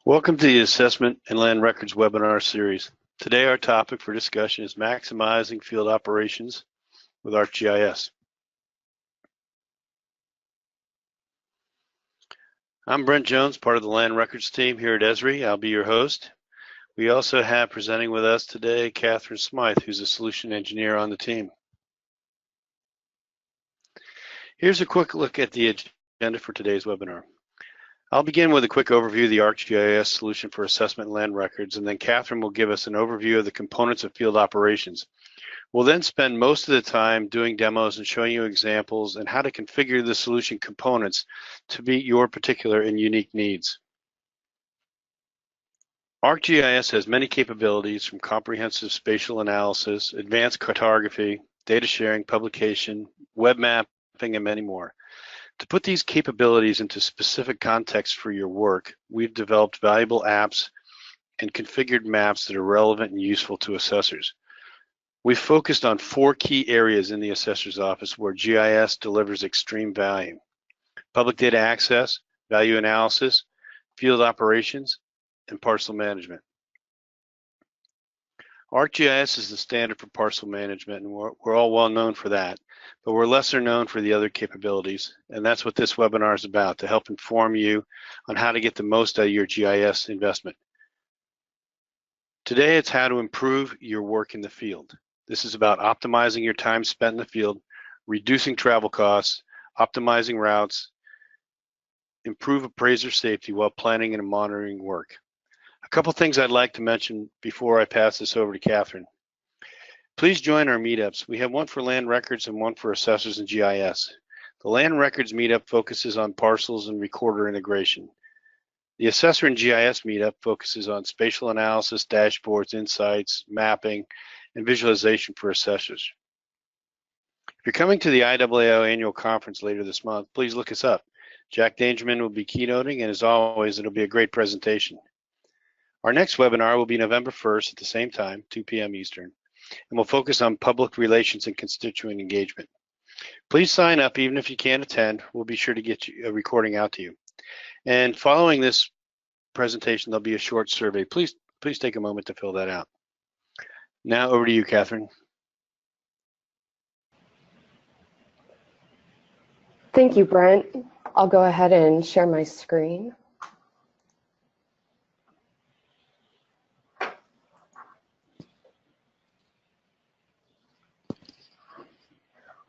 Welcome to the Assessment and Land Records webinar series. Today our topic for discussion is maximizing field operations with ArcGIS. I'm Brent Jones, part of the Land Records team here at Esri. I'll be your host. We also have presenting with us today Catherine Smythe, who's a solution engineer on the team. Here's a quick look at the agenda for today's webinar. I'll begin with a quick overview of the ArcGIS solution for assessment and land records, and then Catherine will give us an overview of the components of field operations. We'll then spend most of the time doing demos and showing you examples and how to configure the solution components to meet your particular and unique needs. ArcGIS has many capabilities, from comprehensive spatial analysis, advanced cartography, data sharing, publication, web mapping, and many more. To put these capabilities into specific context for your work, we've developed valuable apps and configured maps that are relevant and useful to assessors. We've focused on 4 key areas in the assessor's office where GIS delivers extreme value: public data access, value analysis, field operations, and parcel management. ArcGIS is the standard for parcel management, and we're all well known for that, but we're lesser known for the other capabilities, and that's what this webinar is about, to help inform you on how to get the most out of your GIS investment. Today, it's how to improve your work in the field. This is about optimizing your time spent in the field, reducing travel costs, optimizing routes, improve appraiser safety while planning and monitoring work. A couple things I'd like to mention before I pass this over to Catherine. Please join our meetups. We have one for land records and one for assessors and GIS. The land records meetup focuses on parcels and recorder integration. The assessor and GIS meetup focuses on spatial analysis, dashboards, insights, mapping, and visualization for assessors. If you're coming to the IAAO annual conference later this month, please look us up. Jack Dangerman will be keynoting, and as always, it'll be a great presentation. Our next webinar will be November 1st at the same time, 2 p.m. Eastern, and we'll focus on public relations and constituent engagement. Please sign up even if you can't attend. We'll be sure to get a recording out to you. And following this presentation, there'll be a short survey. Please take a moment to fill that out. Now over to you, Catherine. Thank you, Brent. I'll go ahead and share my screen.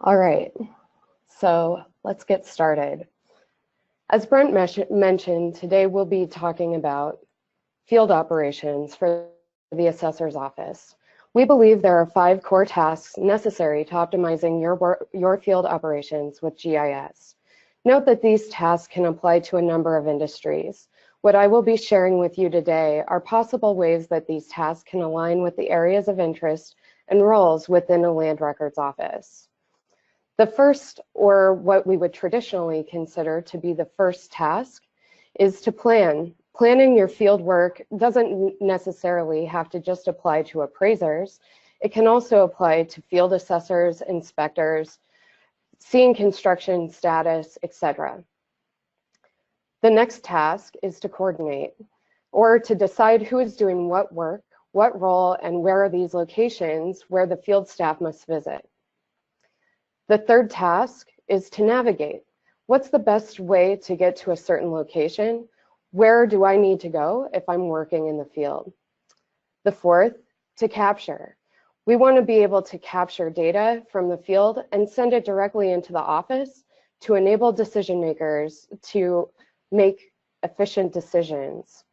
All right, so let's get started. As Brent mentioned, today we'll be talking about field operations for the assessor's office. We believe there are 5 core tasks necessary to optimizing your field operations with GIS. Note that these tasks can apply to a number of industries. What I will be sharing with you today are possible ways that these tasks can align with the areas of interest and roles within a land records office. The first, or what we would traditionally consider to be the first task, is to plan. Planning your field work doesn't necessarily have to just apply to appraisers. It can also apply to field assessors, inspectors, seeing construction status, etc. The next task is to coordinate, or to decide who is doing what work, what role, and where are these locations where the field staff must visit. The third task is to navigate. What's the best way to get to a certain location? Where do I need to go if I'm working in the field? The fourth, to capture. We want to be able to capture data from the field and send it directly into the office to enable decision makers to make efficient decisions.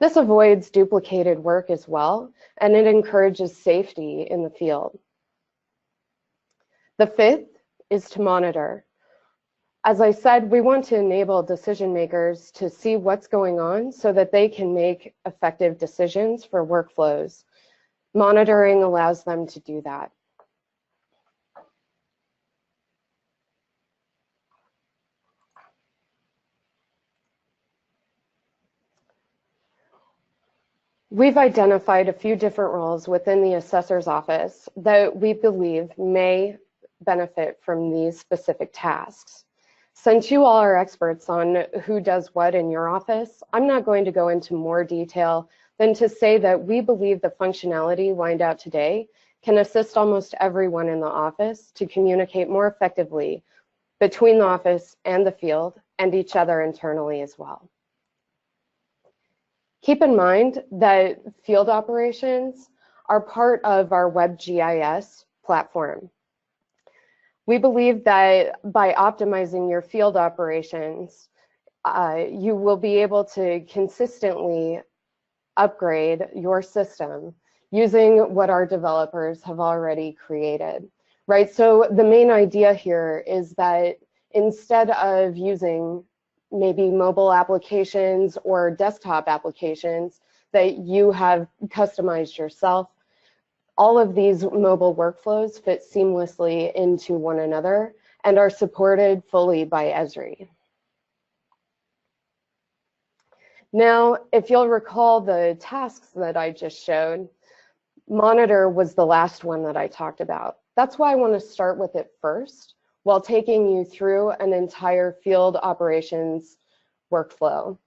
This avoids duplicated work as well, and it encourages safety in the field. The fifth is to monitor. As I said, we want to enable decision makers to see what's going on so that they can make effective decisions for workflows. Monitoring allows them to do that. We've identified a few different roles within the assessor's office that we believe may benefit from these specific tasks. Since you all are experts on who does what in your office, I'm not going to go into more detail than to say that we believe the functionality lined out today can assist almost everyone in the office to communicate more effectively between the office and the field and each other internally as well. Keep in mind that field operations are part of our WebGIS platform. We believe that by optimizing your field operations, you will be able to consistently upgrade your system using what our developers have already created, right? So the main idea here is that instead of using maybe mobile applications or desktop applications that you have customized yourself, all of these mobile workflows fit seamlessly into one another and are supported fully by Esri. Now, if you'll recall the tasks that I just showed, monitor was the last one that I talked about. That's why I want to start with it first, while taking you through an entire field operations workflow,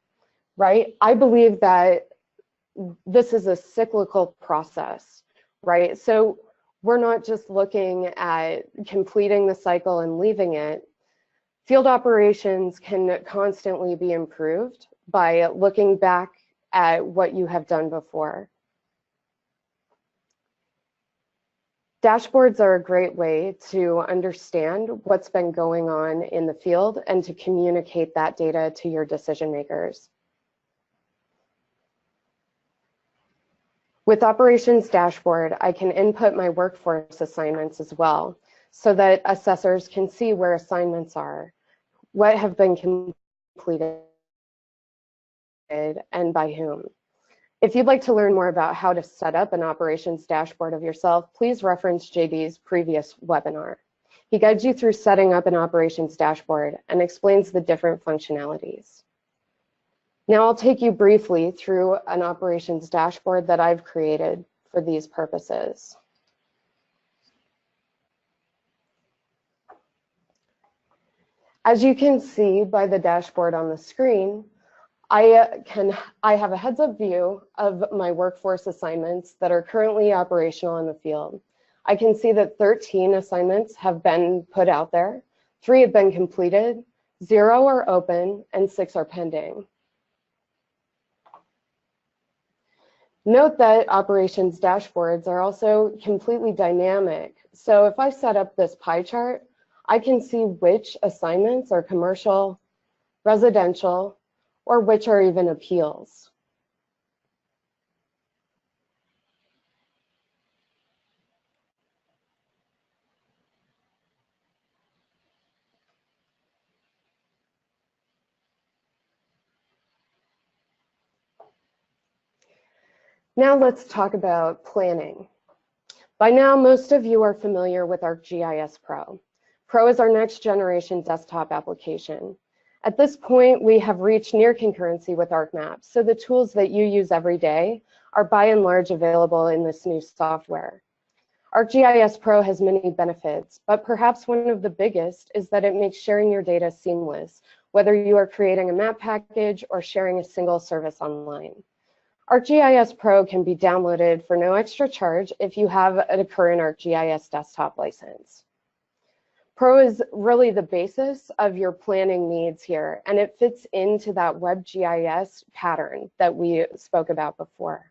right? I believe that this is a cyclical process, right? So we're not just looking at completing the cycle and leaving it. Field operations can constantly be improved by looking back at what you have done before. Dashboards are a great way to understand what's been going on in the field and to communicate that data to your decision makers. With Operations Dashboard, I can input my workforce assignments as well, so that assessors can see where assignments are, what have been completed, and by whom. If you'd like to learn more about how to set up an operations dashboard of yourself, please reference JD's previous webinar. He guides you through setting up an operations dashboard and explains the different functionalities. Now I'll take you briefly through an operations dashboard that I've created for these purposes. As you can see by the dashboard on the screen, I have a heads-up view of my workforce assignments that are currently operational in the field. I can see that 13 assignments have been put out there, 3 have been completed, 0 are open, and 6 are pending. Note that operations dashboards are also completely dynamic. So if I set up this pie chart, I can see which assignments are commercial, residential, or which are even appeals. Now let's talk about planning. By now, most of you are familiar with ArcGIS Pro. Pro is our next generation desktop application. At this point, we have reached near concurrency with ArcMaps, so the tools that you use every day are by and large available in this new software. ArcGIS Pro has many benefits, but perhaps one of the biggest is that it makes sharing your data seamless, whether you are creating a map package or sharing a single service online. ArcGIS Pro can be downloaded for no extra charge if you have a current ArcGIS desktop license. Pro is really the basis of your planning needs here, and it fits into that WebGIS pattern that we spoke about before.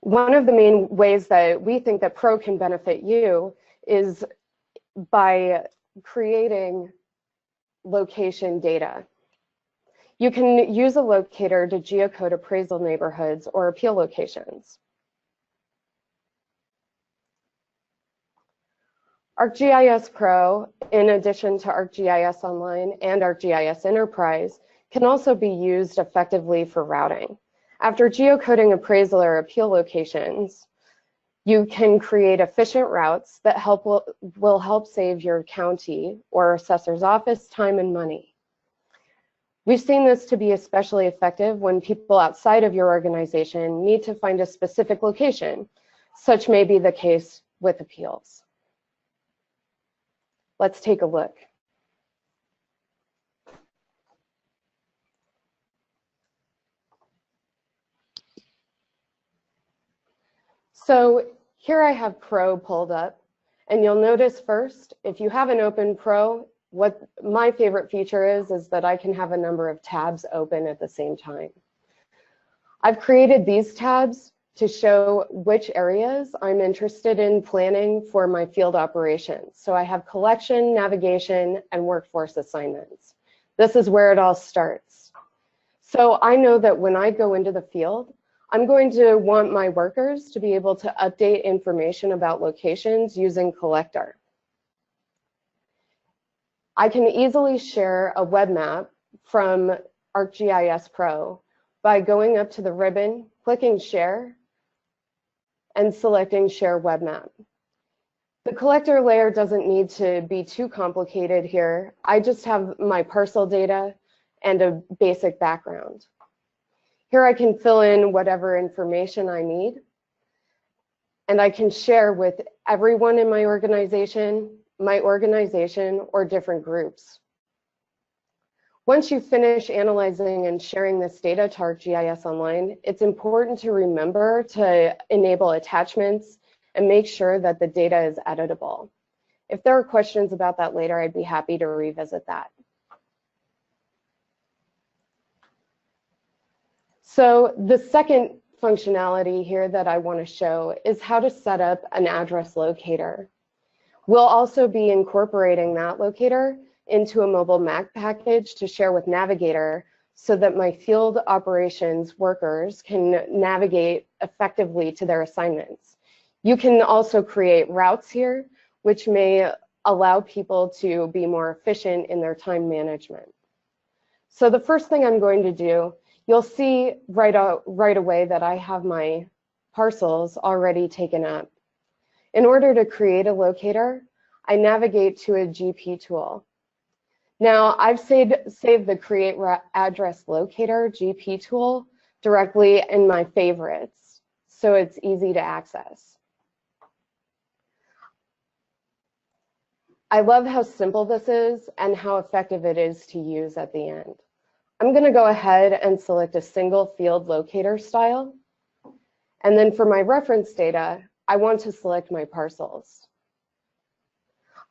One of the main ways that we think that Pro can benefit you is by creating location data. You can use a locator to geocode appraisal neighborhoods or appeal locations. ArcGIS Pro, in addition to ArcGIS Online and ArcGIS Enterprise, can also be used effectively for routing. After geocoding appraisal or appeal locations, you can create efficient routes that will help save your county or assessor's office time and money. We've seen this to be especially effective when people outside of your organization need to find a specific location. Such may be the case with appeals. Let's take a look. So here I have Pro pulled up, and you'll notice first, if you have an open Pro, what my favorite feature is that I can have a number of tabs open at the same time. I've created these tabs to show which areas I'm interested in planning for my field operations. So I have collection, navigation, and workforce assignments. This is where it all starts. So I know that when I go into the field, I'm going to want my workers to be able to update information about locations using Collector. I can easily share a web map from ArcGIS Pro by going up to the ribbon, clicking Share, and selecting Share Web Map. The collector layer doesn't need to be too complicated here. I just have my parcel data and a basic background. Here I can fill in whatever information I need, and I can share with everyone in my organization, or different groups. Once you finish analyzing and sharing this data to ArcGIS Online, it's important to remember to enable attachments and make sure that the data is editable. If there are questions about that later, I'd be happy to revisit that. So the second functionality here that I want to show is how to set up an address locator. We'll also be incorporating that locator into a mobile map package to share with Navigator so that my field operations workers can navigate effectively to their assignments. You can also create routes here, which may allow people to be more efficient in their time management. So the first thing I'm going to do, you'll see right away that I have my parcels already taken up. In order to create a locator, I navigate to a GP tool. Now, I've saved the Create Address Locator GP tool directly in my favorites, so it's easy to access. I love how simple this is and how effective it is to use at the end. I'm going to go ahead and select a single field locator style. And then for my reference data, I want to select my parcels.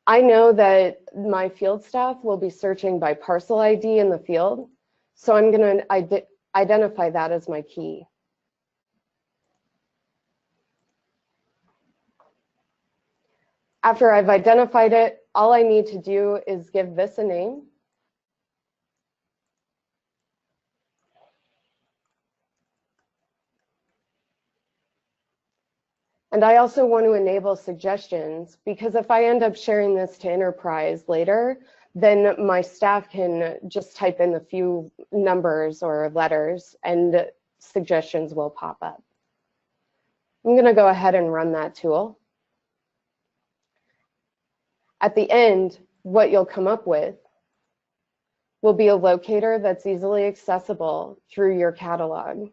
I know that my field staff will be searching by parcel ID in the field, so I'm going to identify that as my key. After I've identified it, all I need to do is give this a name. And I also want to enable suggestions, because if I end up sharing this to Enterprise later, then my staff can just type in a few numbers or letters and suggestions will pop up. I'm going to go ahead and run that tool. At the end, what you'll come up with will be a locator that's easily accessible through your catalog.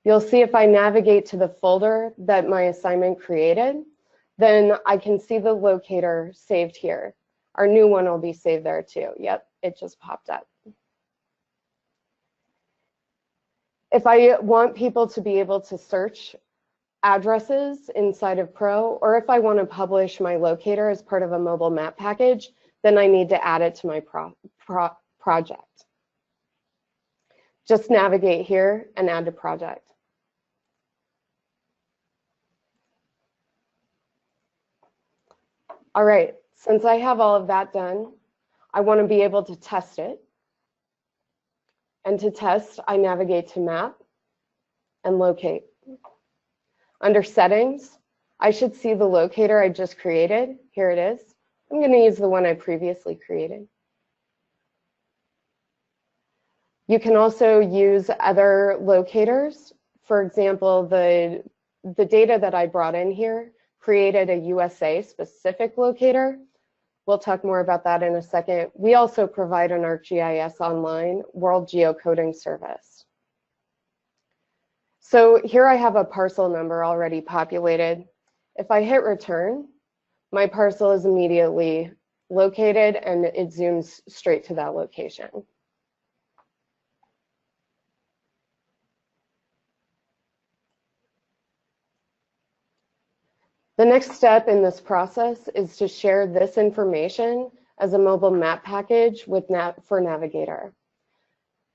You'll see if I navigate to the folder that my assignment created, then I can see the locator saved here. Our new one will be saved there too. Yep, it just popped up. If I want people to be able to search addresses inside of Pro, or if I want to publish my locator as part of a mobile map package, then I need to add it to my project. Just navigate here and add to project. All right, since I have all of that done, I want to be able to test it. And to test, I navigate to Map and Locate. Under Settings, I should see the locator I just created. Here it is. I'm going to use the one I previously created. You can also use other locators. For example, the data that I brought in here created a USA specific locator. We'll talk more about that in a second. We also provide an ArcGIS Online World Geocoding service. So here I have a parcel number already populated. If I hit return, my parcel is immediately located and it zooms straight to that location. The next step in this process is to share this information as a mobile map package with for Navigator.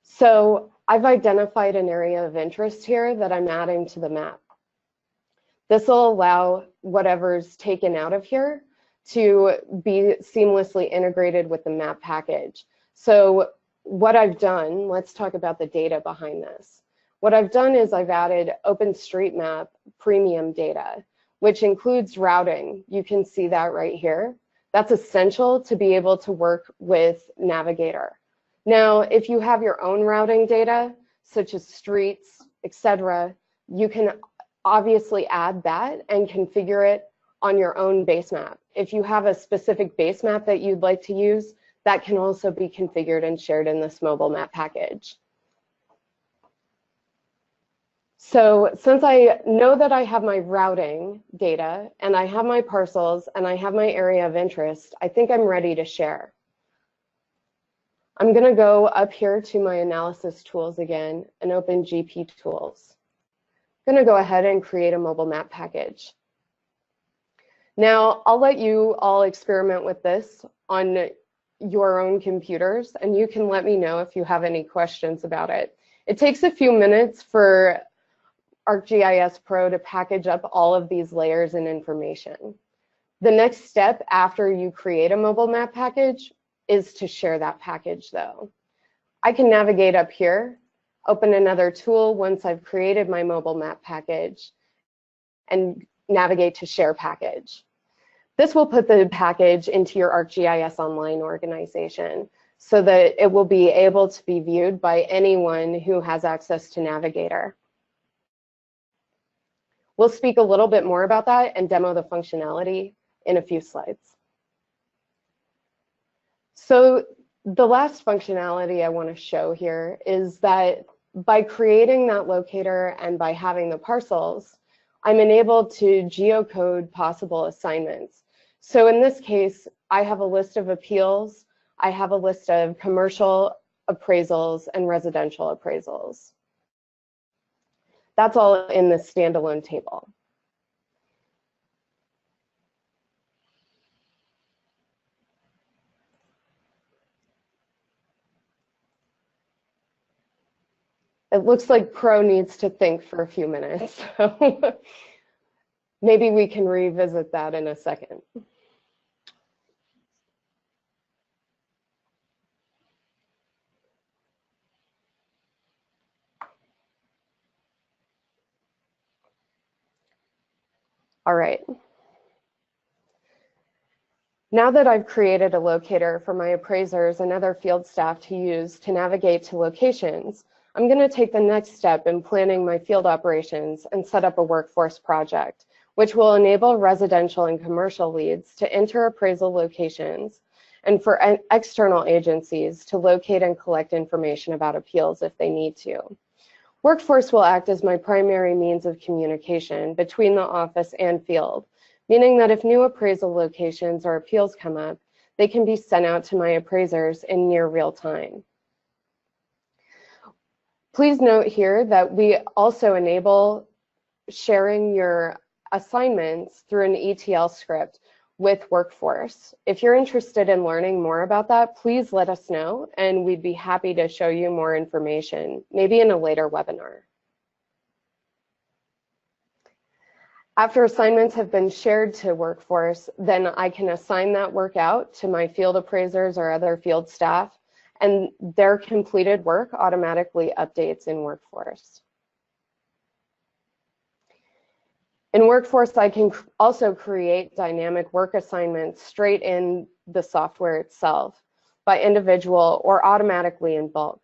So I've identified an area of interest here that I'm adding to the map. This will allow whatever's taken out of here to be seamlessly integrated with the map package. So what I've done, let's talk about the data behind this. What I've done is I've added OpenStreetMap premium data, which includes routing. You can see that right here. That's essential to be able to work with Navigator. Now, if you have your own routing data, such as streets, etc., you can obviously add that and configure it on your own base map. If you have a specific base map that you'd like to use, that can also be configured and shared in this mobile map package. So since I know that I have my routing data and I have my parcels and I have my area of interest, I think I'm ready to share. I'm going to go up here to my analysis tools again and open GP tools. I'm going to go ahead and create a mobile map package. Now, I'll let you all experiment with this on your own computers, and you can let me know if you have any questions about it. It takes a few minutes for ArcGIS Pro to package up all of these layers and information. The next step after you create a mobile map package is to share that package though. I can navigate up here, open another tool once I've created my mobile map package, and navigate to share package. This will put the package into your ArcGIS Online organization so that it will be able to be viewed by anyone who has access to Navigator. We'll speak a little bit more about that and demo the functionality in a few slides. So the last functionality I want to show here is that by creating that locator and by having the parcels, I'm enabled to geocode possible assignments. So in this case, I have a list of appeals, I have a list of commercial appraisals and residential appraisals. That's all in this standalone table. It looks like Pro needs to think for a few minutes, so maybe we can revisit that in a second. All right. Now that I've created a locator for my appraisers and other field staff to use to navigate to locations, I'm going to take the next step in planning my field operations and set up a workforce project, which will enable residential and commercial leads to enter appraisal locations and for external agencies to locate and collect information about appeals if they need to. Workforce will act as my primary means of communication between the office and field, meaning that if new appraisal locations or appeals come up, they can be sent out to my appraisers in near real time. Please note here that we also enable sharing your assignments through an ETL script with Workforce. If you're interested in learning more about that, please let us know, and we'd be happy to show you more information, maybe in a later webinar. After assignments have been shared to Workforce, then I can assign that work out to my field appraisers or other field staff, and their completed work automatically updates in Workforce. In Workforce, I can also create dynamic work assignments straight in the software itself by individual or automatically in bulk.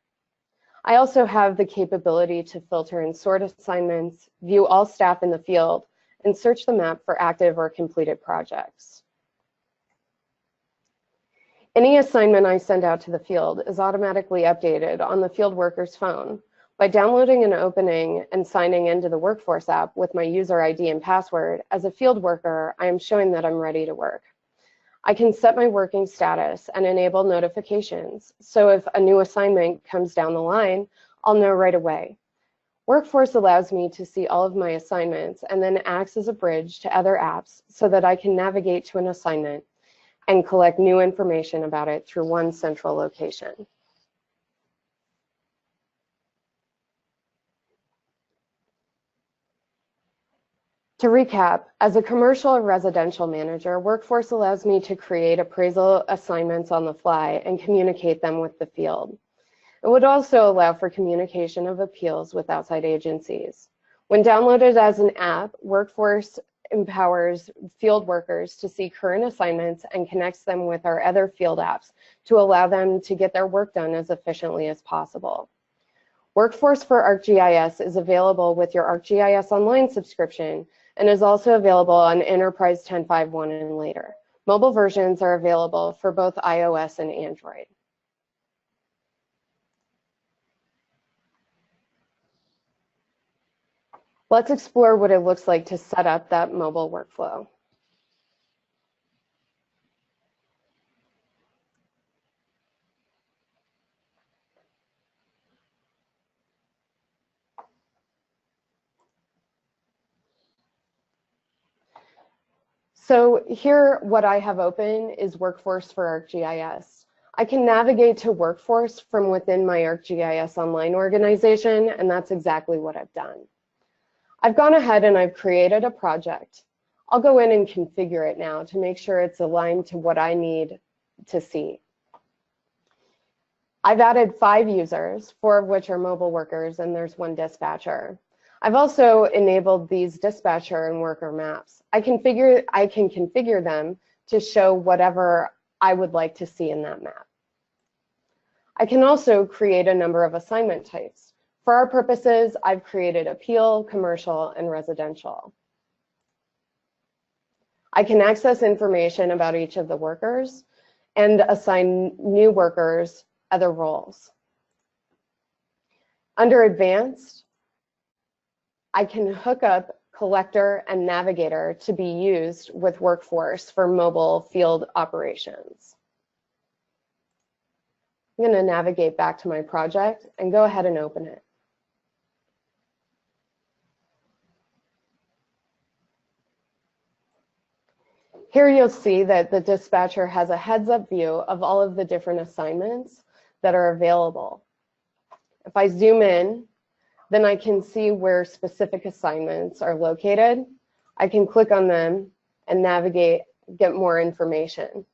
I also have the capability to filter and sort assignments, view all staff in the field, and search the map for active or completed projects. Any assignment I send out to the field is automatically updated on the field worker's phone By downloading and opening and signing into the Workforce app with my user ID and password, as a field worker, I am showing that I'm ready to work. I can set my working status and enable notifications, so if a new assignment comes down the line, I'll know right away. Workforce allows me to see all of my assignments and then acts as a bridge to other apps so that I can navigate to an assignment and collect new information about it through one central location. To recap, as a commercial or residential manager, Workforce allows me to create appraisal assignments on the fly and communicate them with the field. It would also allow for communication of appeals with outside agencies. When downloaded as an app, Workforce empowers field workers to see current assignments and connects them with our other field apps to allow them to get their work done as efficiently as possible. Workforce for ArcGIS is available with your ArcGIS Online subscription and is also available on Enterprise 10.5.1 and later. Mobile versions are available for both iOS and Android. Let's explore what it looks like to set up that mobile workflow. So here, what I have open is Workforce for ArcGIS. I can navigate to Workforce from within my ArcGIS Online organization, and that's exactly what I've done. I've gone ahead and I've created a project. I'll go in and configure it now to make sure it's aligned to what I need to see. I've added 5 users, 4 of which are mobile workers, and there's 1 dispatcher. I've also enabled these dispatcher and worker maps. I can configure them to show whatever I would like to see in that map. I can also create a number of assignment types. For our purposes, I've created appeal, commercial, and residential. I can access information about each of the workers and assign new workers other roles. Under Advanced, I can hook up Collector and Navigator to be used with Workforce for mobile field operations. I'm going to navigate back to my project and go ahead and open it. Here you'll see that the dispatcher has a heads-up view of all of the different assignments that are available. If I zoom in, then I can see where specific assignments are located. I can click on them and navigate, get more information.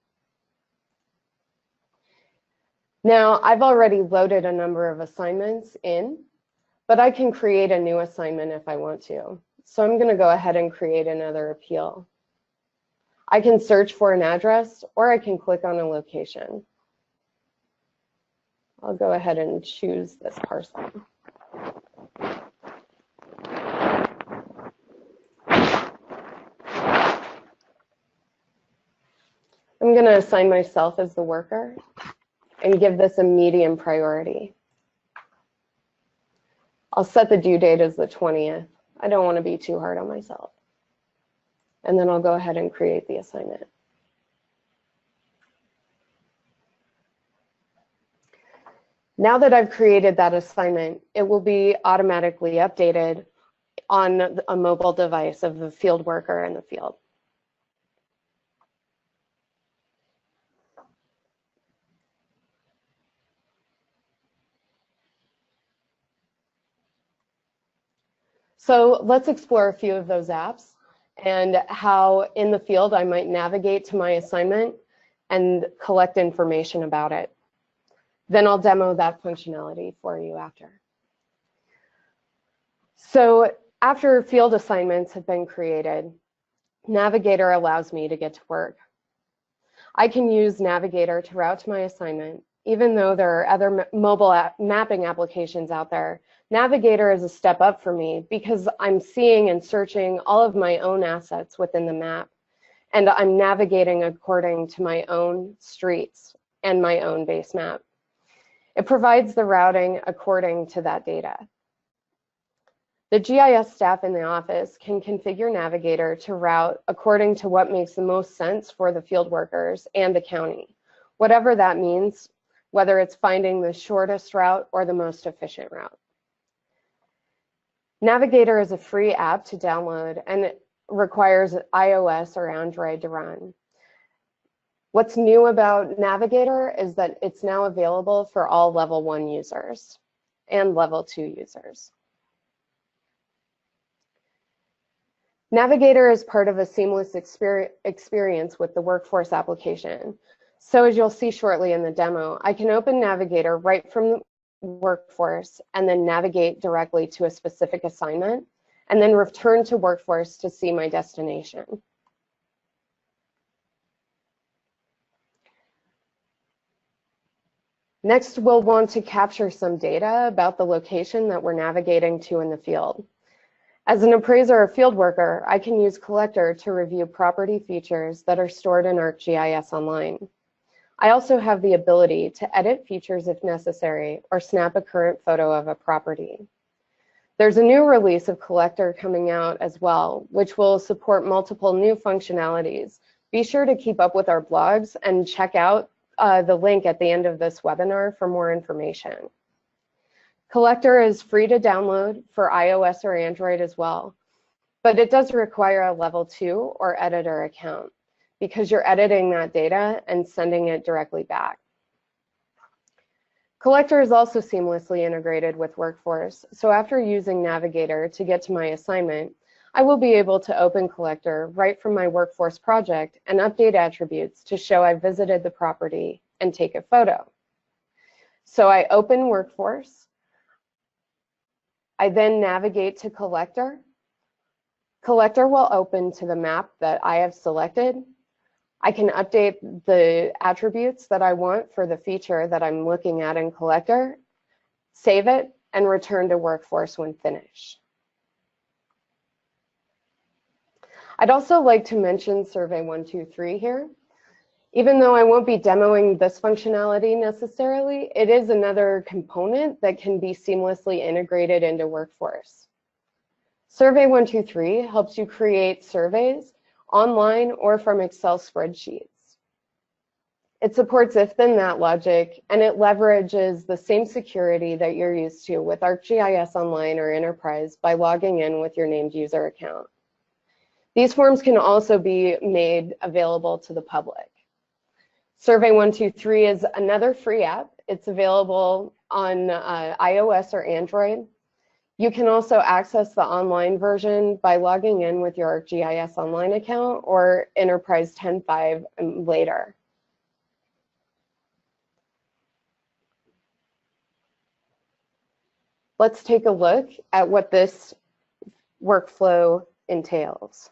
Now, I've already loaded a number of assignments in, but I can create a new assignment if I want to. So I'm going to go ahead and create another appeal. I can search for an address, or I can click on a location. I'll go ahead and choose this parcel. I'm going to assign myself as the worker and give this a medium priority. I'll set the due date as the 20th. I don't want to be too hard on myself. And then I'll go ahead and create the assignment. Now that I've created that assignment, it will be automatically updated on a mobile device of the field worker in the field. So let's explore a few of those apps and how in the field I might navigate to my assignment and collect information about it. Then I'll demo that functionality for you after. So after field assignments have been created, Navigator allows me to get to work. I can use Navigator to route to my assignment. Even though there are other mobile mapping applications out there, Navigator is a step up for me because I'm seeing and searching all of my own assets within the map, and I'm navigating according to my own streets and my own base map. It provides the routing according to that data. The GIS staff in the office can configure Navigator to route according to what makes the most sense for the field workers and the county, whatever that means, whether it's finding the shortest route or the most efficient route. Navigator is a free app to download and it requires iOS or Android to run. What's new about Navigator is that it's now available for all level 1 users and level 2 users. Navigator is part of a seamless experience with the workforce application. So as you'll see shortly in the demo, I can open Navigator right from the workforce and then navigate directly to a specific assignment and then return to workforce to see my destination. Next, we'll want to capture some data about the location that we're navigating to in the field. As an appraiser or field worker, I can use Collector to review property features that are stored in ArcGIS Online. I also have the ability to edit features if necessary or snap a current photo of a property. There's a new release of Collector coming out as well, which will support multiple new functionalities. Be sure to keep up with our blogs and check out the link at the end of this webinar for more information. Collector is free to download for iOS or Android as well, but it does require a level 2 or editor account because you're editing that data and sending it directly back. Collector is also seamlessly integrated with Workforce, so after using Navigator to get to my assignment, I will be able to open Collector right from my Workforce project and update attributes to show I visited the property and take a photo. So I open Workforce. I then navigate to Collector. Collector will open to the map that I have selected. I can update the attributes that I want for the feature that I'm looking at in Collector, save it, and return to Workforce when finished. I'd also like to mention Survey 123 here. Even though I won't be demoing this functionality necessarily, it is another component that can be seamlessly integrated into Workforce. Survey 123 helps you create surveys online or from Excel spreadsheets. It supports if-then-that logic, and it leverages the same security that you're used to with ArcGIS Online or Enterprise by logging in with your named user account. These forms can also be made available to the public. Survey 123 is another free app. It's available on iOS or Android. You can also access the online version by logging in with your ArcGIS Online account or Enterprise 10.5 later. Let's take a look at what this workflow entails.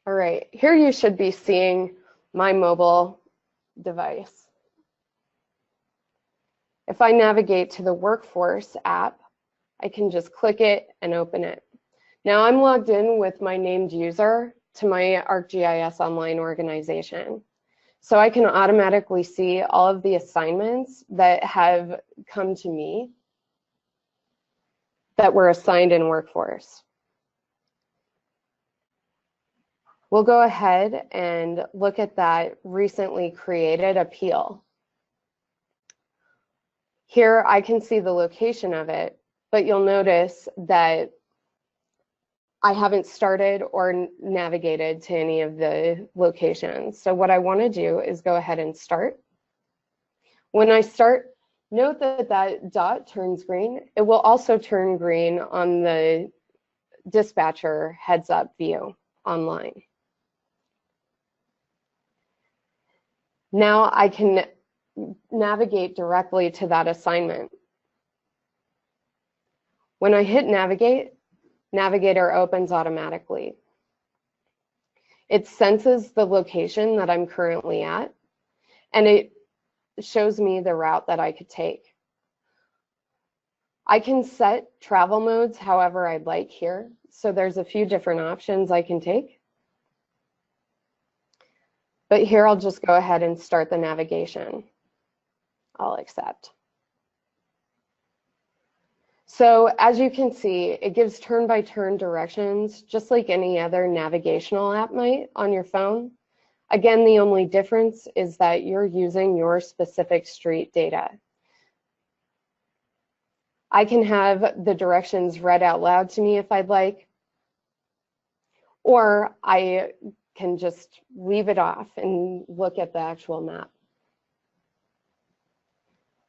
All right, here you should be seeing my mobile device. If I navigate to the Workforce app, I can just click it and open it. Now I'm logged in with my named user to my ArcGIS Online organization. So I can automatically see all of the assignments that have come to me that were assigned in Workforce. We'll go ahead and look at that recently created appeal. Here I can see the location of it, but you'll notice that I haven't started or navigated to any of the locations. So what I want to do is go ahead and start. When I start, note that that dot turns green. It will also turn green on the dispatcher heads up view online. Now I can navigate directly to that assignment. When I hit navigate, Navigator opens automatically. It senses the location that I'm currently at, and it shows me the route that I could take. I can set travel modes however I'd like here. So there's a few different options I can take. But here I'll just go ahead and start the navigation. I'll accept. So as you can see, it gives turn-by-turn directions, just like any other navigational app might on your phone. Again, the only difference is that you're using your specific street data. I can have the directions read out loud to me if I'd like, or I can just leave it off and look at the actual map.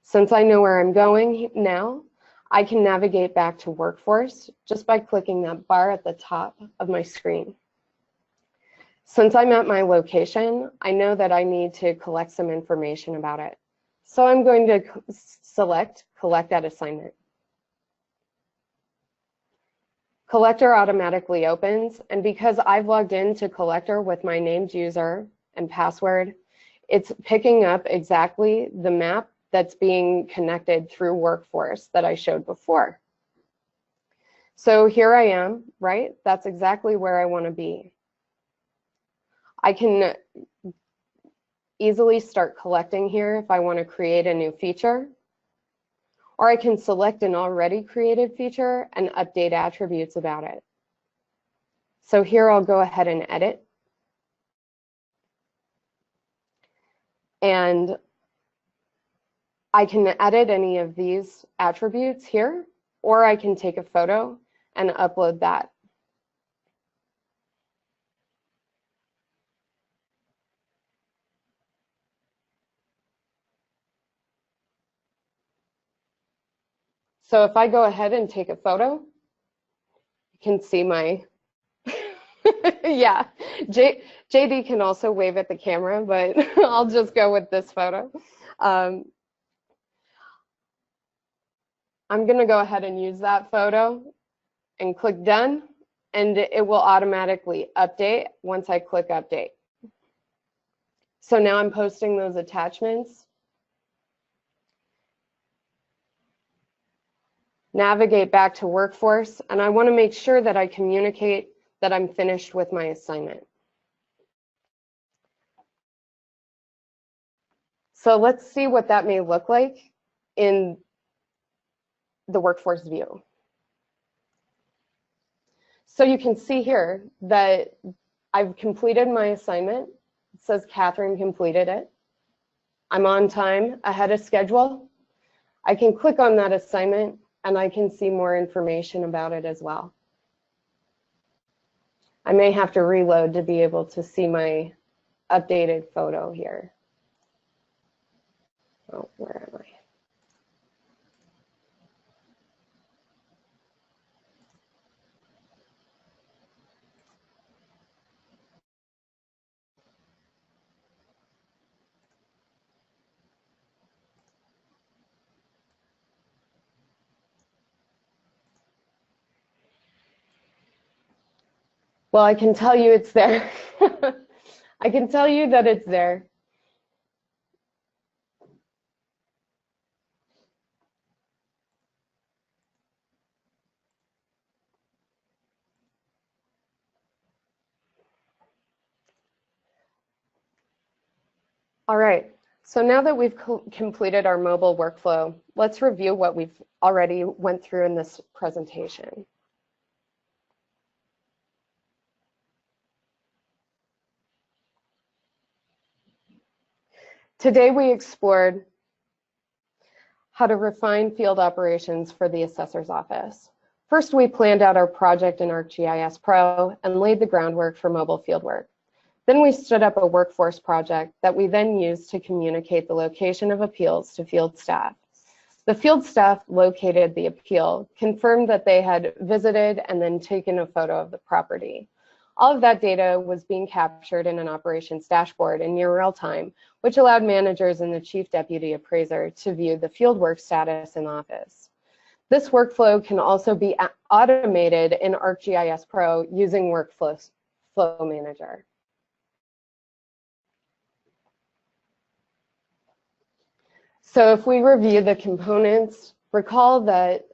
Since I know where I'm going now, I can navigate back to Workforce just by clicking that bar at the top of my screen. Since I'm at my location, I know that I need to collect some information about it. So I'm going to select Collect at Assignment. Collector automatically opens, and because I've logged into Collector with my named user and password, it's picking up exactly the map that's being connected through Workforce that I showed before. So here I am, right? That's exactly where I want to be. I can easily start collecting here if I want to create a new feature, or I can select an already created feature and update attributes about it. So here I'll go ahead and edit. And I can edit any of these attributes here, or I can take a photo and upload that. So if I go ahead and take a photo, you can see my, yeah, JD can also wave at the camera, but I'll just go with this photo. I'm gonna go ahead and use that photo and click done, and it will automatically update once I click update. So now I'm posting those attachments. Navigate back to Workforce, and I want to make sure that I communicate that I'm finished with my assignment. So let's see what that may look like in the Workforce view. So you can see here that I've completed my assignment. It says Catherine completed it. I'm on time, ahead of schedule. I can click on that assignment and I can see more information about it as well. I may have to reload to be able to see my updated photo here. Oh, where am I? Well, I can tell you it's there. I can tell you that it's there. All right, so now that we've completed our mobile workflow, let's review what we've already went through in this presentation. Today we explored how to refine field operations for the assessor's office. First, we planned out our project in ArcGIS Pro and laid the groundwork for mobile fieldwork. Then we stood up a workforce project that we then used to communicate the location of appeals to field staff. The field staff located the appeal, confirmed that they had visited, and then taken a photo of the property. All of that data was being captured in an operations dashboard in near real time, which allowed managers and the chief deputy appraiser to view the fieldwork status in the office. This workflow can also be automated in ArcGIS Pro using Workflow Manager. So if we review the components, recall that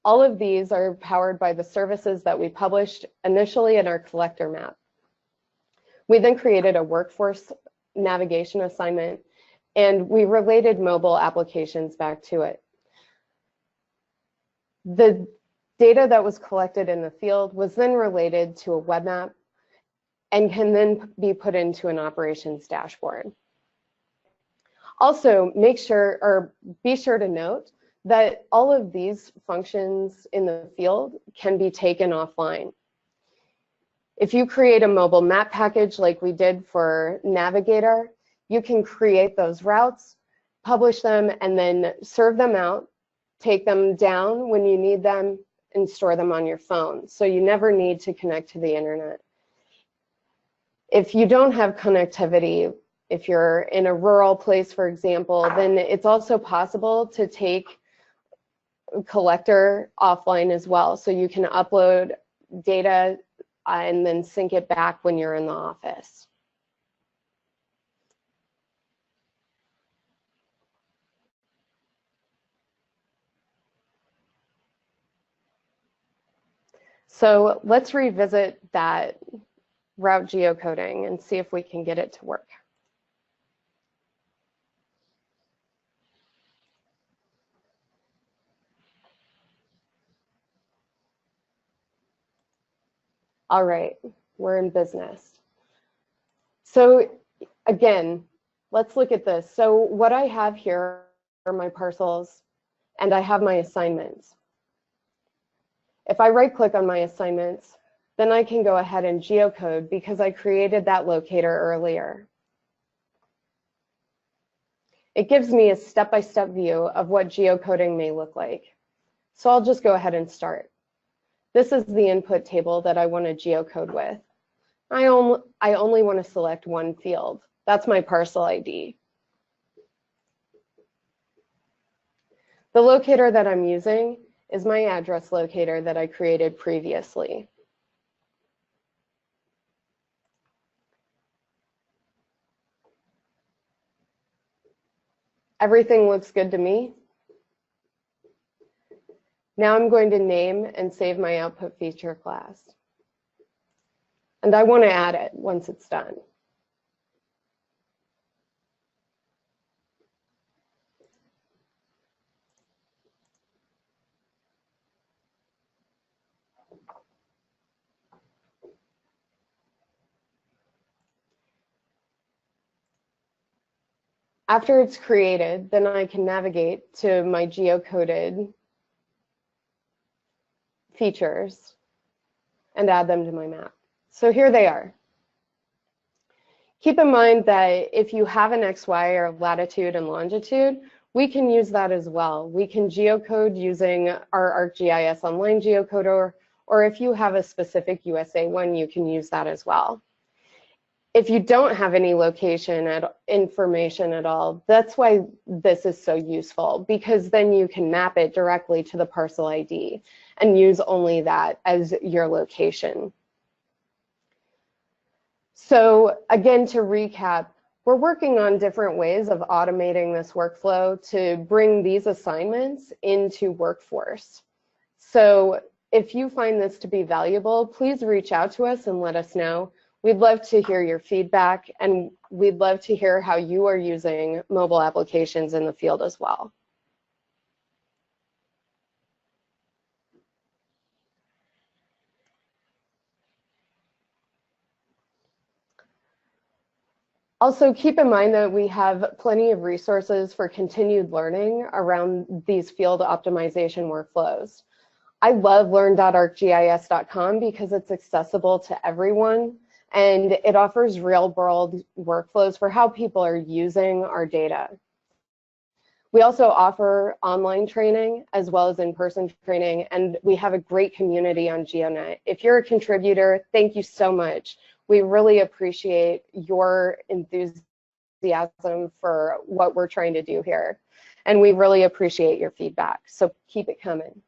All of these are powered by the services that we published initially in our collector map. We then created a workforce navigation assignment, and we related mobile applications back to it. The data that was collected in the field was then related to a web map and can then be put into an operations dashboard. Also, be sure to note that all of these functions in the field can be taken offline. If you create a mobile map package like we did for Navigator, you can create those routes, publish them, and then serve them out, take them down when you need them, and store them on your phone. So you never need to connect to the internet. If you don't have connectivity, if you're in a rural place, for example, then it's also possible to take collector offline as well. So you can upload data and then sync it back when you're in the office. So let's revisit that route geocoding and see if we can get it to work. All right, we're in business. So again, let's look at this. So what I have here are my parcels, and I have my assignments. If I right-click on my assignments, then I can go ahead and geocode because I created that locator earlier. It gives me a step-by-step view of what geocoding may look like. So I'll just go ahead and start. This is the input table that I want to geocode with. I only want to select one field. That's my parcel ID. The locator that I'm using is my address locator that I created previously. Everything looks good to me. Now I'm going to name and save my output feature class. And I want to add it once it's done. After it's created, then I can navigate to my geocoded features and add them to my map. So here they are. Keep in mind that if you have an XY or latitude and longitude, we can use that as well. We can geocode using our ArcGIS Online geocoder, or if you have a specific USA one, you can use that as well. If you don't have any location information at all, that's why this is so useful, because then you can map it directly to the parcel ID and use only that as your location. So again, to recap, we're working on different ways of automating this workflow to bring these assignments into Workforce. So if you find this to be valuable, please reach out to us and let us know. We'd love to hear your feedback, and we'd love to hear how you are using mobile applications in the field as well. Also, keep in mind that we have plenty of resources for continued learning around these field optimization workflows. I love learn.arcgis.com because it's accessible to everyone, and it offers real-world workflows for how people are using our data. We also offer online training as well as in-person training, and we have a great community on GeoNet. If you're a contributor, thank you so much. We really appreciate your enthusiasm for what we're trying to do here, and we really appreciate your feedback, so keep it coming.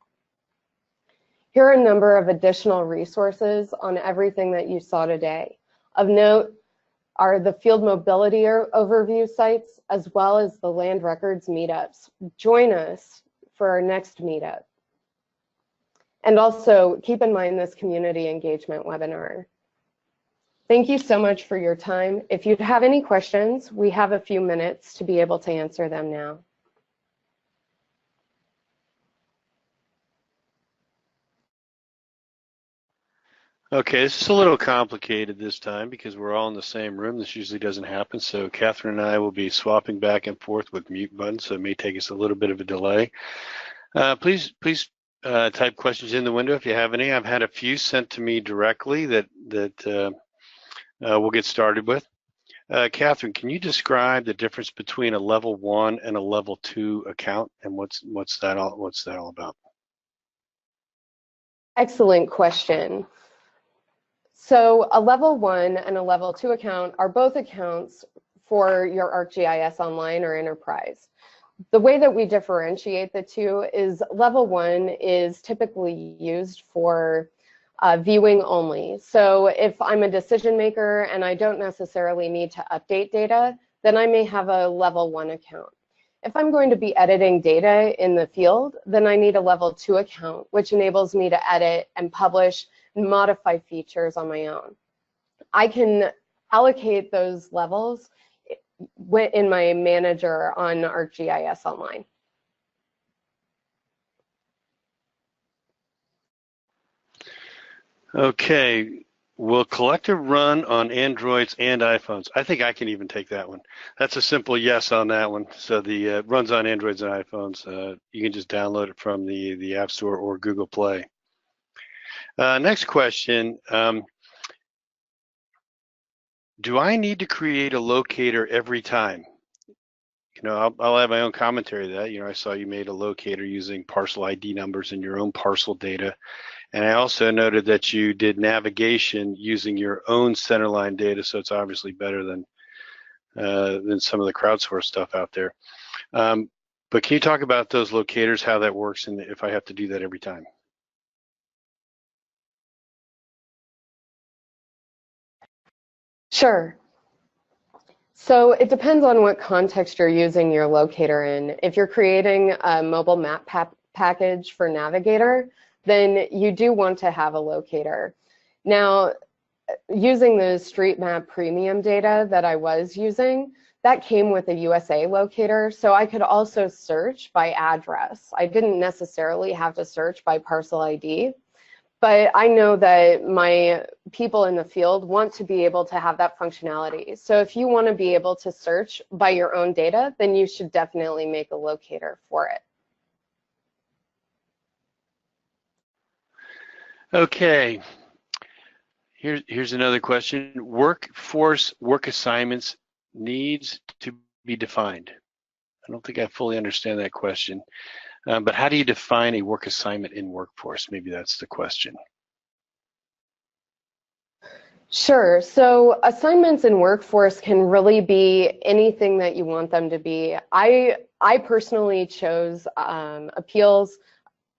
Here are a number of additional resources on everything that you saw today. Of note are the field mobility overview sites, as well as the land records meetups. Join us for our next meetup. And also keep in mind this community engagement webinar. Thank you so much for your time. If you have any questions, we have a few minutes to be able to answer them now. Okay, this is a little complicated this time because we're all in the same room. This usually doesn't happen. So Catherine and I will be swapping back and forth with mute buttons, so it may take us a little bit of a delay. Please type questions in the window if you have any. I've had a few sent to me directly that we'll get started with. Catherine, can you describe the difference between a level 1 and a level 2 account, and what's that all about? Excellent question. So a level 1 and a level 2 account are both accounts for your ArcGIS Online or Enterprise. The way that we differentiate the two is level 1 is typically used for viewing only. So if I'm a decision maker and I don't necessarily need to update data, then I may have a level 1 account. If I'm going to be editing data in the field, then I need a level 2 account, which enables me to edit and publish and modify features on my own. I can allocate those levels in my manager on ArcGIS Online. Okay, will Collector run on Androids and iPhones? I think I can even take that one. That's a simple yes on that one. So the runs on Androids and iPhones. You can just download it from the App Store or Google Play. Next question. Do I need to create a locator every time? You know, I'll have my own commentary to that. You know, I saw you made a locator using parcel ID numbers in your own parcel data. And I also noted that you did navigation using your own centerline data, so it's obviously better than some of the crowdsourced stuff out there. But can you talk about those locators, how that works, and if I have to do that every time? Sure. So it depends on what context you're using your locator in. If you're creating a mobile map package for Navigator, then you do want to have a locator. Now, using the Street Map Premium data that I was using, that came with a USA locator, so I could also search by address. I didn't necessarily have to search by parcel ID. But I know that my people in the field want to be able to have that functionality. So if you want to be able to search by your own data, then you should definitely make a locator for it. Okay, here's another question. Workforce work assignments needs to be defined. I don't think I fully understand that question. But how do you define a work assignment in Workforce? Maybe that's the question. Sure. So assignments in Workforce can really be anything that you want them to be. I personally chose appeals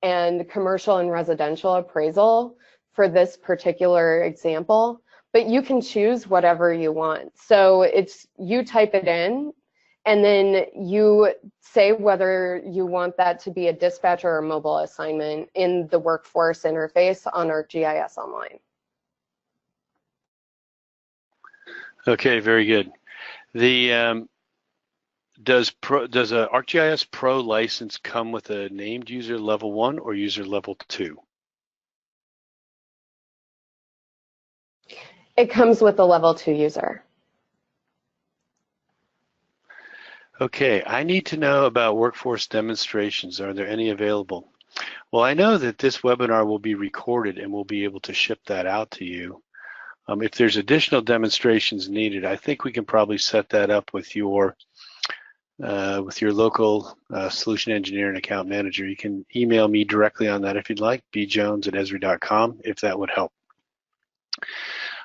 and commercial and residential appraisal for this particular example, but you can choose whatever you want. So it's you type it in, and then you say whether you want that to be a dispatch or a mobile assignment in the Workforce interface on ArcGIS Online. Okay, very good. The does a ArcGIS Pro license come with a named user level 1 or user level 2? It comes with a level 2 user. Okay, I need to know about workforce demonstrations. Are there any available? Well, I know that this webinar will be recorded and we'll be able to ship that out to you. If there's additional demonstrations needed, I think we can probably set that up with your local solution engineer and account manager. You can email me directly on that if you'd like, bjones@esri.com, if that would help.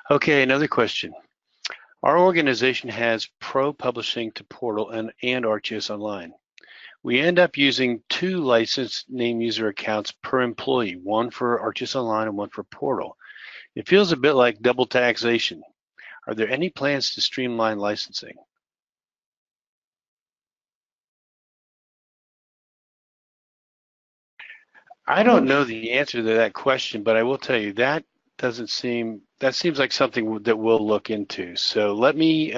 Okay, another question. Our organization has Pro publishing to Portal and ArcGIS Online. We end up using 2 licensed name user accounts per employee, one for ArcGIS Online and one for Portal. It feels a bit like double taxation. Are there any plans to streamline licensing? I don't know the answer to that question, but I will tell you that seems like something that we'll look into. So let me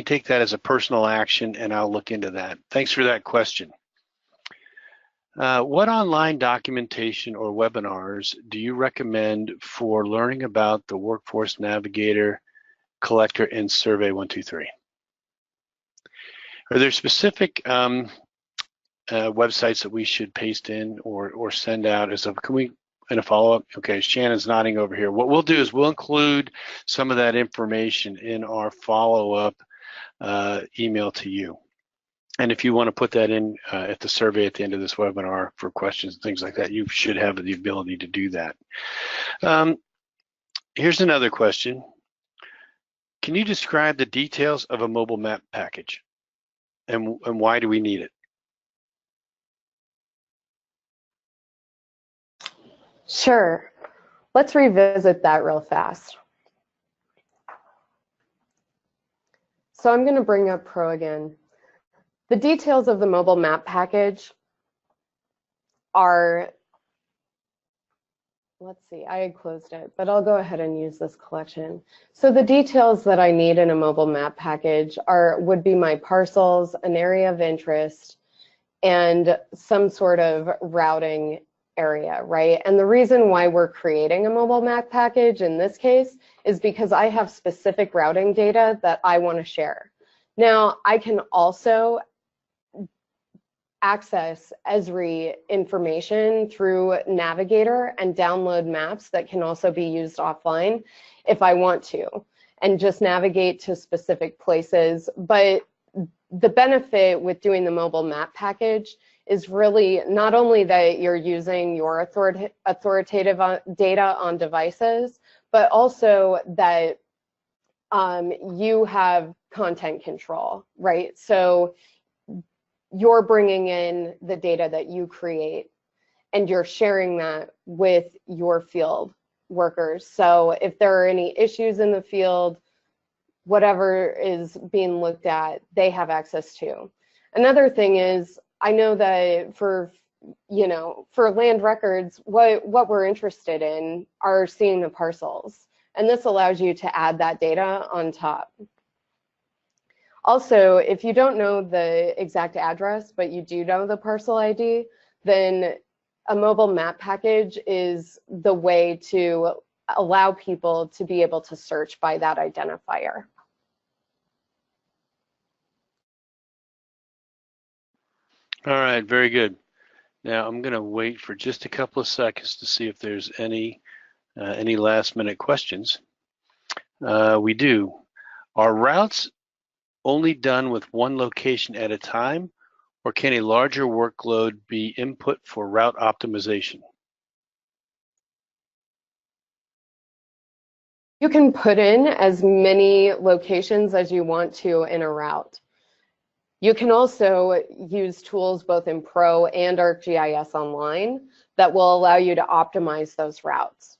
take that as a personal action, and I'll look into that. Thanks for that question. What online documentation or webinars do you recommend for learning about the Workforce Navigator, Collector, and Survey 123? Are there specific websites that we should paste in or send out as a, can we, in a follow-up? Okay, Shannon's nodding over here. What we'll do is we'll include some of that information in our follow-up email to you. And if you want to put that in at the survey at the end of this webinar for questions and things like that, you should have the ability to do that. Here's another question. Can you describe the details of a mobile map package and why do we need it? Sure. Let's revisit that real fast. So I'm going to bring up Pro again. The details of the mobile map package are, let's see, I had closed it, but I'll go ahead and use this collection. So the details that I need in a mobile map package would be my parcels, an area of interest, and some sort of routing area, right? And the reason why we're creating a mobile map package in this case is because I have specific routing data that I want to share. Now, I can also access Esri information through Navigator and download maps that can also be used offline if I want to, and just navigate to specific places. But the benefit with doing the mobile map package is really not only that you're using your authoritative data on devices, but also that you have content control, right? So you're bringing in the data that you create and you're sharing that with your field workers. So if there are any issues in the field, whatever is being looked at, they have access to. Another thing is, I know that for land records, what we're interested in are seeing the parcels. And this allows you to add that data on top. Also, if you don't know the exact address, but you do know the parcel ID, then a mobile map package is the way to allow people to be able to search by that identifier. All right, very good. Now I'm going to wait for just a couple of seconds to see if there's any last minute questions. We do. Are routes only done with one location at a time, or can a larger workload be input for route optimization? You can put in as many locations as you want to in a route. You can also use tools both in Pro and ArcGIS Online that will allow you to optimize those routes.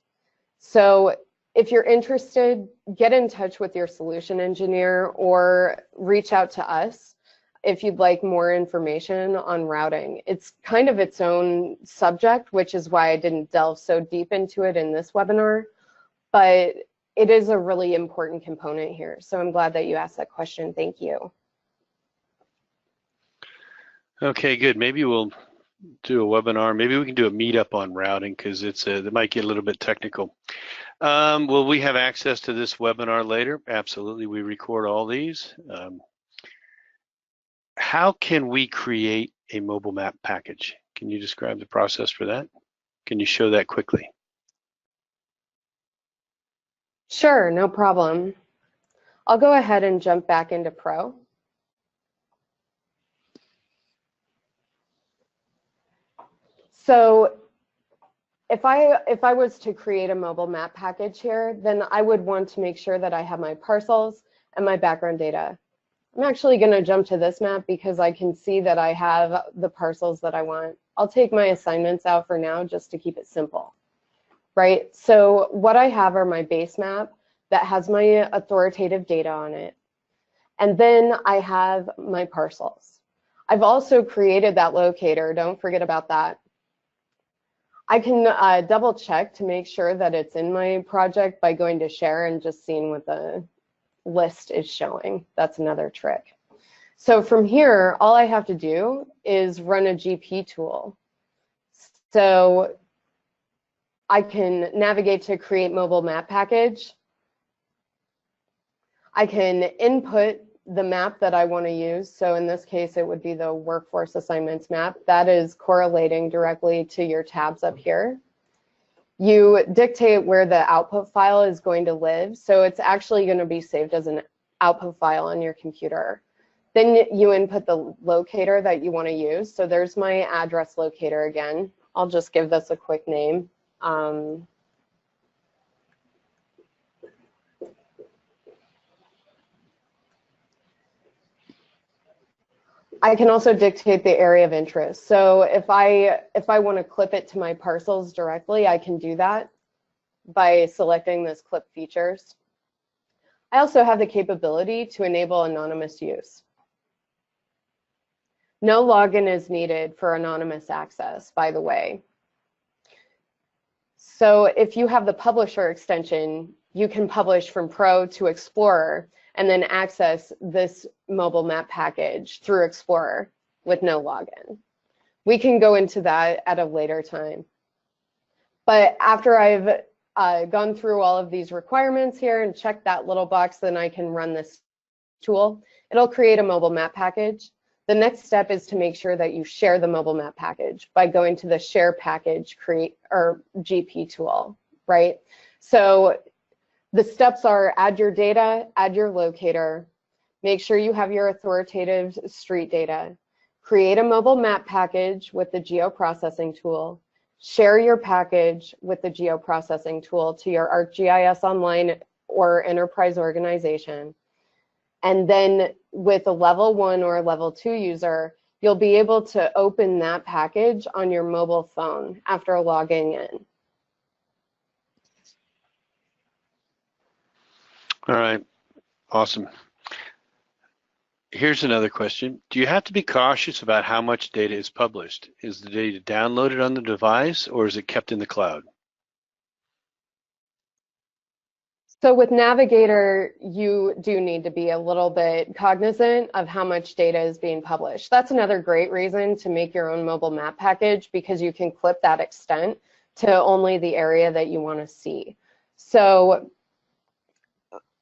So if you're interested, get in touch with your solution engineer or reach out to us if you'd like more information on routing. It's kind of its own subject, which is why I didn't delve so deep into it in this webinar, but it is a really important component here. So I'm glad that you asked that question. Thank you. Okay, good. Maybe we'll do a webinar. Maybe we can do a meetup on routing because it might get a little bit technical. Will we have access to this webinar later? Absolutely. We record all these. How can we create a mobile map package? Can you describe the process for that? Can you show that quickly? Sure, no problem. I'll go ahead and jump back into Pro. So if I was to create a mobile map package here, then I would want to make sure that I have my parcels and my background data. I'm actually going to jump to this map because I can see that I have the parcels that I want. I'll take my assignments out for now just to keep it simple, right? So what I have are my base map that has my authoritative data on it. And then I have my parcels. I've also created that locator. Don't forget about that. I can double check to make sure that it's in my project by going to share and just seeing what the list is showing. That's another trick. So from here, all I have to do is run a GP tool. So I can navigate to create mobile map package. I can input the map that I want to use. So in this case, it would be the workforce assignments map. That is correlating directly to your tabs up here. You dictate where the output file is going to live. So it's actually going to be saved as an output file on your computer. Then you input the locator that you want to use. So there's my address locator again. I'll just give this a quick name. I can also dictate the area of interest. So if I want to clip it to my parcels directly, I can do that by selecting this clip features. I also have the capability to enable anonymous use. No login is needed for anonymous access, by the way. So if you have the publisher extension, you can publish from Pro to Explorer and then access this mobile map package through Explorer with no login. We can go into that at a later time. But after I've gone through all of these requirements here and checked that little box, then I can run this tool. It'll create a mobile map package. The next step is to make sure that you share the mobile map package by going to the share package create or GP tool, right? So the steps are add your data, add your locator, make sure you have your authoritative street data, create a mobile map package with the geoprocessing tool, share your package with the geoprocessing tool to your ArcGIS Online or enterprise organization. And then with a level 1 or a level 2 user, you'll be able to open that package on your mobile phone after logging in. All right, awesome. Here's another question. Do you have to be cautious about how much data is published? Is the data downloaded on the device or is it kept in the cloud? So with Navigator, you do need to be a little bit cognizant of how much data is being published. That's another great reason to make your own mobile map package, because you can clip that extent to only the area that you want to see. So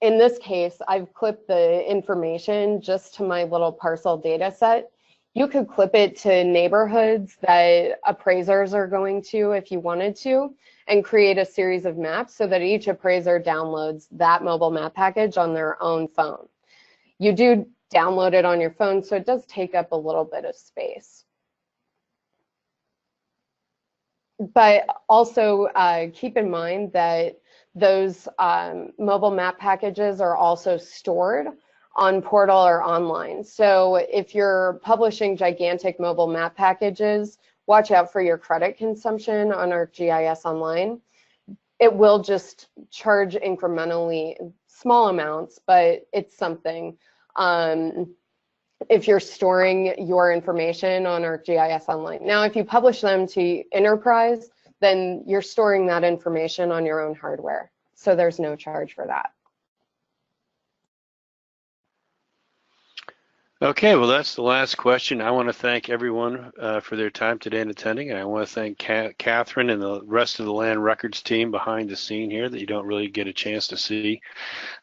in this case, I've clipped the information just to my little parcel data set. You could clip it to neighborhoods that appraisers are going to if you wanted to, and create a series of maps so that each appraiser downloads that mobile map package on their own phone. You do download it on your phone, so it does take up a little bit of space. But also keep in mind that those mobile map packages are also stored on portal or online. So if you're publishing gigantic mobile map packages, watch out for your credit consumption on ArcGIS Online. It will just charge incrementally small amounts, but it's something. If you're storing your information on ArcGIS Online. Now, if you publish them to enterprise, then you're storing that information on your own hardware. So there's no charge for that. Okay, well, that's the last question. I want to thank everyone for their time today and attending. And I want to thank Catherine and the rest of the Land Records team behind the scene here that you don't really get a chance to see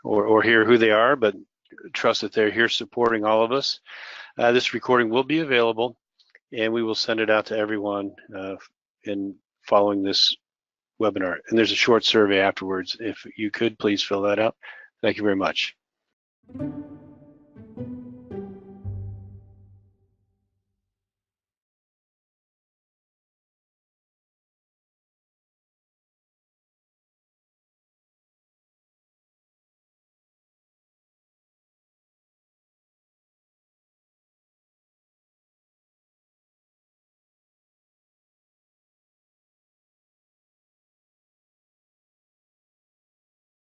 or hear who they are, but trust that they're here supporting all of us. This recording will be available, and we will send it out to everyone in following this webinar. And there's a short survey afterwards. If you could, please fill that out. Thank you very much.